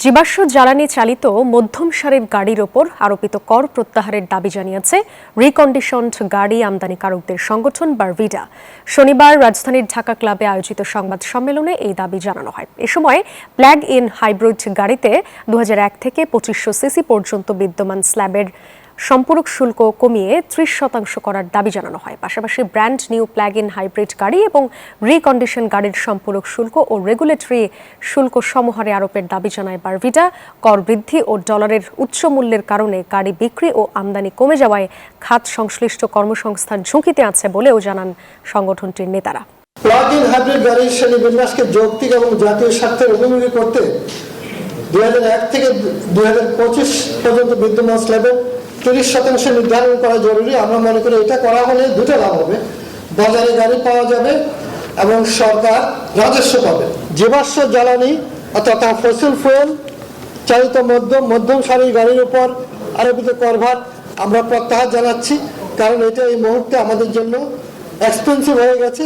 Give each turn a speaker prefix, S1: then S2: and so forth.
S1: জীবাশ্ম জ্বালানি চালিত মধ্যম সারির গাড়ির ওপর আরোপিত কর প্রত্যাহারের দাবি জানিয়েছে রিকন্ডিশনড গাড়ি আমদানিকারকদের সংগঠন বারভিডা। শনিবার রাজধানীর ঢাকা ক্লাবে আয়োজিত সংবাদ সম্মেলনে এই দাবি জানানো হয়। এ সময় প্লাগ ইন হাইব্রিড গাড়িতে 2001 থেকে 2500 সিসি পর্যন্ত বিদ্যমান স্ল্যাবের সম্পূরক শুল্ক কমিয়ে 30% করার দাবি জানানো হয়। পাশাপাশি brand new plug in hybrid গাড়ি এবং রিকন্ডিশন গাড়ির সম্পূরক শুল্ক ও রেগুলেটরি শুল্ক সমহারে আরোপের দাবি জানায় বারভিডা। কর বৃদ্ধি ও ডলারের উচ্চ মূল্যের কারণে গাড়ি বিক্রি ও আমদানি কমে যাওয়ায় খাত সংশ্লিষ্ট কর্মসংস্থান ঝুঁকিতে আছে বলেও জানান সংগঠনটির নেতারা।
S2: প্লাগ ইন হাইব্রিড গাড়ির শ্রেণীবিন্যাসকে যৌক্তিক এবং জাতীয় স্বার্থের উপযোগী করতে 2001 থেকে 2025 পর্যন্ত বিদ্যমান স্ল্যাবের 30% নির্ধারণ করা জরুরি। আমরা মনে করি এটা করা হলে দুটো লাভ হবে, বাজারে গাড়ি পাওয়া যাবে এবং সরকার রাজস্ব পাবে। জীবাশ্ম জ্বালানি তথা ফসিল ফুয়েল চালিত মধ্যম সারির গাড়ির উপর আরোপিত করভার আমরা প্রত্যাহার জানাচ্ছি, কারণ এটা এই মুহূর্তে আমাদের জন্য এক্সপেন্সিভ হয়ে গেছে